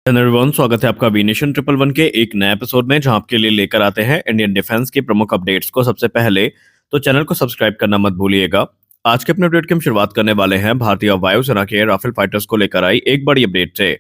Everyone, स्वागत है आपका वी नेशन ट्रिपल वन के एक नए एपिसोड में, जहां आपके लिए लेकर आते हैं इंडियन डिफेंस की प्रमुख अपडेट्स को। सबसे पहले तो चैनल को सब्सक्राइब करना मत भूलिएगा। आज के अपने अपडेट की हम शुरुआत करने वाले हैं भारतीय वायुसेना के राफेल फाइटर्स को लेकर आई एक बड़ी अपडेट से।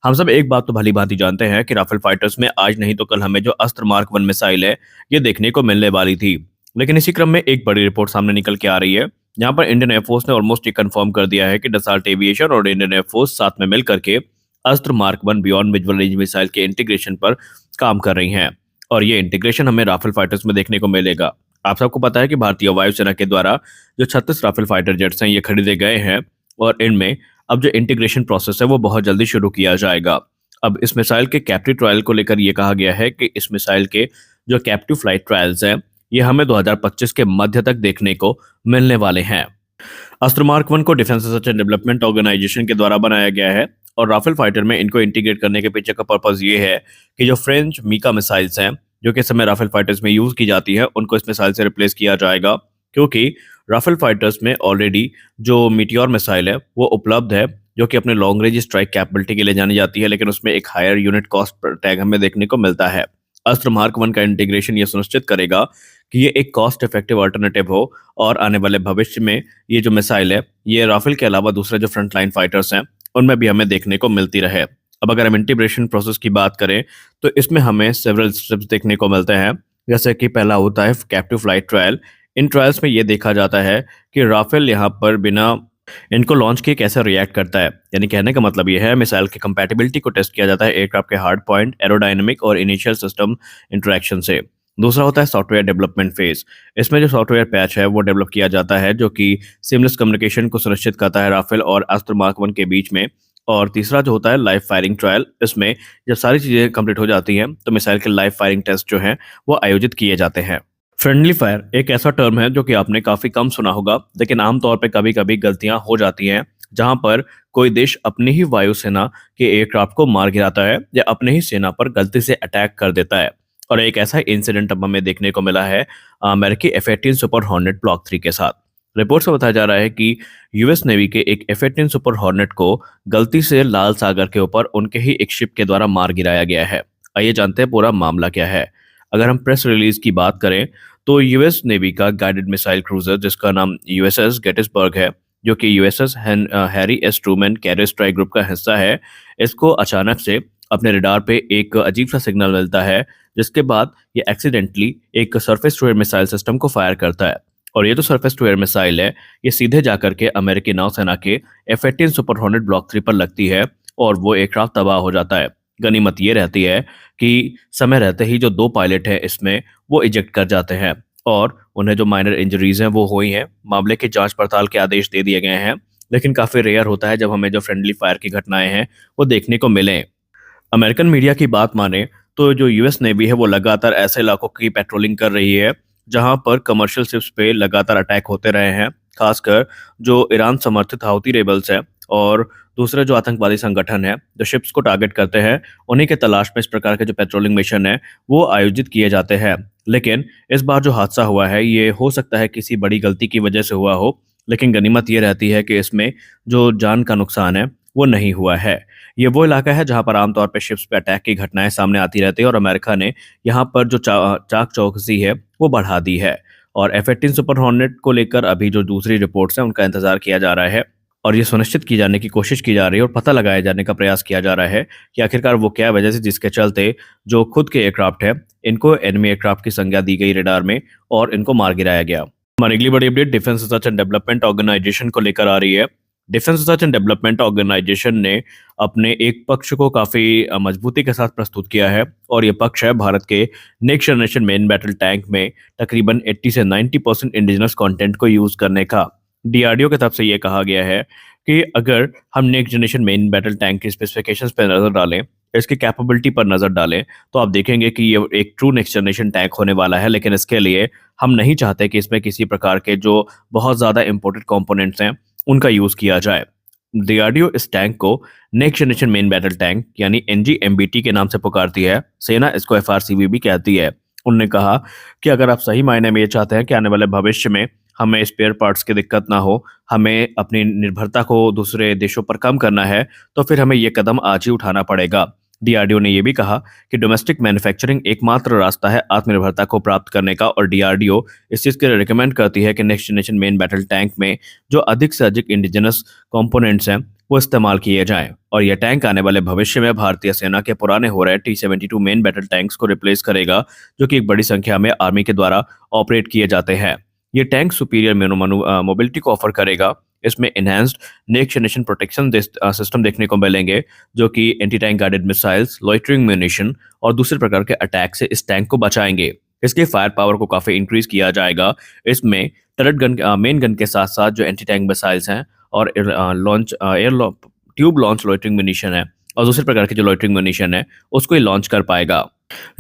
हम सब एक बात तो भली भांति जानते हैं कि राफेल फाइटर्स में आज नहीं तो कल हमें जो अस्त्र मार्क 1 मिसाइल है, ये देखने को मिलने वाली थी। लेकिन इसी क्रम में एक बड़ी रिपोर्ट सामने निकल के आ रही है, जहां पर इंडियन एयरफोर्स ने ऑलमोस्ट ये कंफर्म कर दिया है कि डसाल्ट एविएशन और इंडियन एयरफोर्स साथ में मिलकर के अस्त्र Mark 1 beyond visual range missile के इंटीग्रेशन पर काम कर रही हैं। और ये इंटीग्रेशन हमें राफेल फाइटर्स में देखने को मिलेगा। आप सबको पता है कि भारतीय वायुसेना के द्वारा जो 36 राफेल फाइटर जेट्स हैं, ये खरीदे गए हैं और इनमें अब जो इंटीग्रेशन प्रोसेस है वो बहुत जल्दी शुरू किया जाएगा। अब इस मिसाइल के कैप्टिव ट्रायल को लेकर ये कहा गया है कि इस मिसाइल के जो कैप्टिव फ्लाइट ट्रायल्स हैं, ये हमें 2025 के मध्य तक देखने को मिलने वाले हैं। अस्त्र मार्क 1 को Defence Research and Development Organisation के द्वारा बनाया गया है और राफेल फाइटर में इनको इंटीग्रेट करने के पीछे का पर्पस ये है कि जो फ्रेंच मीका मिसाइल्स हैं, जो कि इस समय राफेल फाइटर्स में यूज की जाती है, उनको इस मिसाइल से रिप्लेस किया जाएगा। क्योंकि राफेल फाइटर्स में ऑलरेडी जो मीटियोर मिसाइल है वो उपलब्ध है, जो कि अपने लॉन्ग रेंज स्ट्राइक कैपेबिलिटी के लिए जानी जाती है, लेकिन उसमें एक हायर यूनिट कॉस्ट टैग हमें देखने को मिलता है। अस्त्र मार्क 1 का इंटीग्रेशन ये सुनिश्चित करेगा कि ये एक कॉस्ट इफेक्टिव अल्टरनेटिव हो और आने वाले भविष्य में ये जो मिसाइल है, ये राफेल के अलावा दूसरे जो फ्रंटलाइन फाइटर्स हैं उनमें भी हमें देखने को मिलती रहे। अब अगर हम इंटीग्रेशन प्रोसेस की बात करें तो इसमें हमें सेवरल स्टेप्स देखने को मिलते हैं। जैसे कि पहला होता है कैप्टिव फ्लाइट ट्रायल। इन ट्रायल्स में ये देखा जाता है कि राफेल यहाँ पर बिना इनको लॉन्च किए कैसे रिएक्ट करता है। यानी कहने का मतलब ये है, मिसाइल की कंपैटिबिलिटी को टेस्ट किया जाता है एयरक्राफ्ट के हार्ड पॉइंट, एरोडायनेमिक और इनिशियल सिस्टम इंटरेक्शन से। दूसरा होता है सॉफ्टवेयर डेवलपमेंट फेज। इसमें जो सॉफ्टवेयर पैच है वो डेवलप किया जाता है, जो कि सीमलेस कम्युनिकेशन को सुनिश्चित करता है राफेल और अस्त्र मार्क 1 के बीच में। और तीसरा जो होता है लाइव फायरिंग ट्रायल। इसमें जब सारी चीजें कंप्लीट हो जाती हैं तो मिसाइल के लाइव फायरिंग टेस्ट जो हैं वो आयोजित किए जाते हैं। फ्रेंडली फायर एक ऐसा टर्म है जो कि आपने काफी कम सुना होगा, लेकिन आमतौर पे कभी कभी गलतियां हो जाती हैं, जहां पर कोई देश अपनी ही वायुसेना के एयरक्राफ्ट को मार गिराता है या अपने ही सेना पर गलती से अटैक कर देता है। और एक ऐसा इंसिडेंट अब हमें देखने को मिला है अमेरिकी F-18 सुपर हॉर्नेट ब्लॉक 3 के साथ। रिपोर्ट से बताया जा रहा है कि यूएस नेवी के एक F-18 सुपर हॉर्नेट को गलती से लाल सागर के ऊपर उनके ही एक शिप के द्वारा मार गिराया गया है। आइए जानते हैं पूरा मामला क्या है। अगर हम प्रेस रिलीज की बात करें तो यूएस नेवी का गाइडेड मिसाइल क्रूजर, जिसका नाम यूएसएस गेटिसबर्ग है, जो कि USS Harry S Trueman carrier strike group का हिस्सा है, इसको अचानक से अपने रडार पे एक अजीब सा सिग्नल मिलता है, जिसके बाद ये एक्सीडेंटली एक surface to air missile system को फायर करता है। और ये जो सरफेस टू एयर मिसाइल है, ये सीधे जाकर के अमेरिकी नौसेना के F-18 सुपर हॉर्नेट ब्लॉक 3 पर लगती है और वो एयरक्राफ्ट तबाह हो जाता है। गनीमत ये रहती है कि समय रहते ही जो 2 पायलट हैं इसमें, वो इजेक्ट कर जाते हैं और उन्हें जो माइनर इंजरीज हैं वो हुई हैं। मामले की जांच पड़ताल के आदेश दे दिए गए हैं, लेकिन काफ़ी रेयर होता है जब हमें जो फ्रेंडली फायर की घटनाएं हैं वो देखने को मिलें। अमेरिकन मीडिया की बात माने तो जो यूएस नेवी है वो लगातार ऐसे इलाकों की पेट्रोलिंग कर रही है जहां पर कमर्शियल शिप्स पे लगातार अटैक होते रहे हैं, खासकर जो ईरान समर्थित हाउती रेबल्स हैं और दूसरे जो आतंकवादी संगठन है जो शिप्स को टारगेट करते हैं, उन्हीं के तलाश में इस प्रकार के जो पेट्रोलिंग मिशन है वो आयोजित किए जाते हैं। लेकिन इस बार जो हादसा हुआ है ये हो सकता है किसी बड़ी गलती की वजह से हुआ हो, लेकिन गनीमत ये रहती है कि इसमें जो जान का नुकसान है वो नहीं हुआ है। ये वो इलाका है जहां पर आमतौर पर शिप्स पे अटैक की घटनाएं सामने आती रहती है और अमेरिका ने यहाँ पर जो चाक चौकसी है वो बढ़ा दी है। और F-18 सुपर हॉर्नेट को लेकर अभी जो दूसरी रिपोर्ट्स हैं उनका इंतजार किया जा रहा है और ये सुनिश्चित की जाने की कोशिश की जा रही है और पता लगाया जाने का प्रयास किया जा रहा है कि आखिरकार वो क्या वजह से जिसके चलते जो खुद के एयरक्राफ्ट है इनको एनिमी एयरक्राफ्ट की संज्ञा दी गई रडार में और इनको मार गिराया गया। हमारी अगली बड़ी update Defence Research and Development Organisation को लेकर आ रही है। Defence Research and Development Organisation ने अपने एक पक्ष को काफी मजबूती के साथ प्रस्तुत किया है और ये पक्ष है भारत के next generation main battle tank में तकरीबन 80 से 90% इंडिजिनस कंटेंट को यूज करने का। डीआरडीओ की तरफ से ये कहा गया है कि अगर हम next generation main battle tank की स्पेसिफिकेशंस पर नजर डालें, इसकी कैपेबिलिटी पर नजर डालें, तो आप देखेंगे कि ये एक ट्रू नेक्स्ट जनरेशन टैंक होने वाला है। लेकिन इसके लिए हम नहीं चाहते कि इसमें किसी प्रकार के जो बहुत ज्यादा इंपोर्टेड कंपोनेंट्स हैं उनका यूज किया जाए। डीआरडीओ इस टैंक को next generation main battle tank यानी NGMBT के नाम से पुकारती है। सेना इसको FRCB भी कहती है। उन्होंने कहा कि अगर आप सही मायने में ये चाहते हैं कि आने वाले भविष्य में हमें स्पेयर पार्ट्स की दिक्कत ना हो, हमें अपनी निर्भरता को दूसरे देशों पर कम करना है, तो फिर हमें ये कदम आज ही उठाना पड़ेगा। डीआरडीओ ने यह भी कहा कि डोमेस्टिक मैन्युफैक्चरिंग एकमात्र रास्ता है आत्मनिर्भरता को प्राप्त करने का, और डीआरडीओ इस चीज़ के लिए रिकमेंड करती है कि next generation main battle tank में जो अधिक से अधिक इंडिजिनस कंपोनेंट्स हैं वो इस्तेमाल किए जाएं, और यह टैंक आने वाले भविष्य में भारतीय सेना के पुराने हो रहे T-72 मेन बैटल टैंक्स को रिप्लेस करेगा, जो कि एक बड़ी संख्या में आर्मी के द्वारा ऑपरेट किए जाते हैं। ये टैंक सुपीरियर मोबिलिटी को ऑफर करेगा। इसमें enhanced next generation protection system देखने को मिलेंगे, जो कि anti tank guided missiles, loitering munition और दूसरे प्रकार के अटैक से इस टैंक को बचाएंगे। इसके फायर पावर को काफी इंक्रीज किया जाएगा। इसमें टरट गन, मेन गन के साथ साथ जो एंटी टैंक मिसाइल्स हैं और air tube launch loitering munition है और दूसरे प्रकार के जो लॉइटरिंग म्यूनिशन है उसको ही लॉन्च कर पाएगा।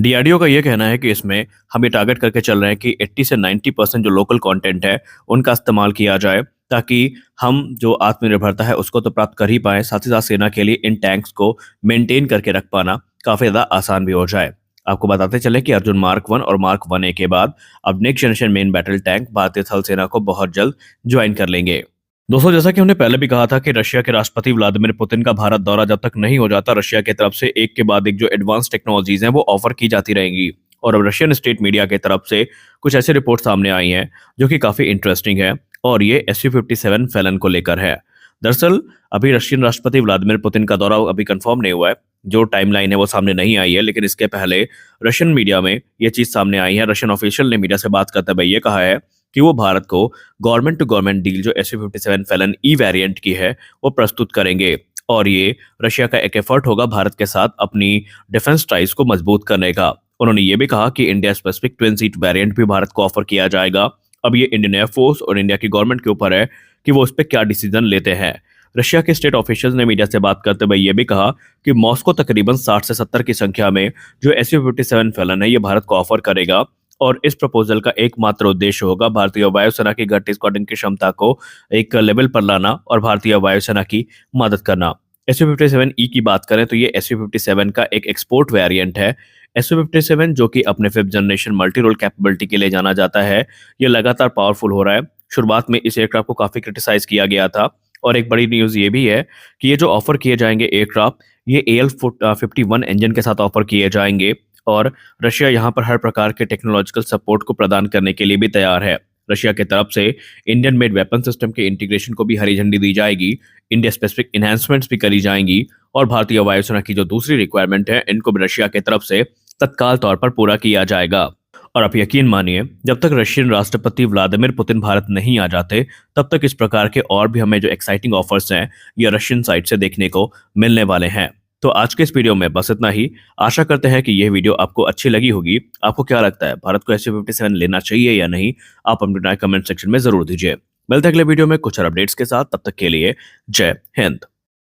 डीआरडीओ का यह कहना है कि इसमें हम ये टारगेट करके चल रहे हैं कि 80 से 90% जो लोकल कंटेंट है उनका इस्तेमाल किया जाए, ताकि हम जो आत्मनिर्भरता है उसको तो प्राप्त कर ही पाए, साथ ही साथ सेना के लिए इन टैंक्स को मेंटेन करके रख पाना काफी ज्यादा आसान भी हो जाए। आपको बताते चले कि अर्जुन मार्क 1 और मार्क 1A के बाद अब next generation main battle tank भारतीय थल सेना को बहुत जल्द ज्वाइन कर लेंगे। दोस्तों, जैसा कि हमने पहले भी कहा था कि रशिया के राष्ट्रपति व्लादिमीर पुतिन का भारत दौरा जब तक नहीं हो जाता, रशिया की तरफ से एक के बाद एक जो एडवांस टेक्नोलॉजीज हैं वो ऑफर की जाती रहेंगी। और अब रशियन स्टेट मीडिया की तरफ से कुछ ऐसे रिपोर्ट सामने आई हैं जो कि काफी इंटरेस्टिंग है, और ये SU-57 फैलन को लेकर है। दरअसल अभी रशियन राष्ट्रपति व्लादिमीर पुतिन का दौरा अभी कंफर्म नहीं हुआ है, जो टाइमलाइन है वो सामने नहीं आई है, लेकिन इसके पहले रशियन मीडिया में ये चीज सामने आई है। रशियन ऑफिशियल ने मीडिया से बात करते हुए ये कहा है कि वो भारत को गवर्नमेंट टू गवर्नमेंट डील जो SU-57 फैलन ई वेरिएंट की है वो प्रस्तुत करेंगे, और ये रशिया का एक एफर्ट होगा भारत के साथ अपनी डिफेंस टाइज को मजबूत करने का। उन्होंने ये भी कहा कि India specific twin seat variant भी भारत को ऑफर किया जाएगा। अब ये इंडियन एयरफोर्स और इंडिया की गवर्नमेंट के ऊपर है कि वो उस पर क्या डिसीजन लेते हैं। रशिया के स्टेट ऑफिशियल्स ने मीडिया से बात करते हुए ये भी कहा कि मॉस्को तकरीबन 60 से 70 की संख्या में जो SU-57 फैलन है ये भारत को ऑफर करेगा, और इस प्रपोजल का एकमात्र उद्देश्य होगा भारतीय वायुसेना की घटती स्क्वाड्रन की क्षमता को एक लेवल पर लाना और भारतीय वायुसेना की मदद करना। SU-57E की बात करें तो ये SU-57 का एक एक्सपोर्ट वेरिएंट है। SU-57 जो कि अपने 5th generation multi role capability के लिए जाना जाता है, ये लगातार पावरफुल हो रहा है। शुरुआत में इस एयरक्राफ्ट को काफी क्रिटिसाइज किया गया था, और एक बड़ी न्यूज ये भी है कि ये जो ऑफर किए जाएंगे एयरक्राफ्ट ये AL-51 इंजन के साथ ऑफर किए जाएंगे, और रशिया यहाँ पर हर प्रकार के टेक्नोलॉजिकल सपोर्ट को प्रदान करने के लिए भी तैयार है। रशिया की तरफ से इंडियन मेड वेपन सिस्टम के इंटीग्रेशन को भी हरी झंडी दी जाएगी, इंडिया स्पेसिफिक इनहेंसमेंट्स भी करी जाएंगी, और भारतीय वायुसेना की जो दूसरी रिक्वायरमेंट है इनको भी रशिया की तरफ से तत्काल तौर पर पूरा किया जाएगा। और आप यकीन मानिए, जब तक रशियन राष्ट्रपति व्लादिमीर पुतिन भारत नहीं आ जाते तब तक इस प्रकार के और भी हमें जो एक्साइटिंग ऑफर्स हैं ये रशियन साइड से देखने को मिलने वाले हैं। तो आज के इस वीडियो में बस इतना ही। आशा करते हैं कि यह वीडियो आपको अच्छी लगी होगी। आपको क्या लगता है, भारत को SU-57 लेना चाहिए या नहीं? आप अपने कमेंट सेक्शन में जरूर दीजिए। मिलते हैं अगले वीडियो में कुछ और अपडेट्स के साथ। तब तक के लिए जय हिंद।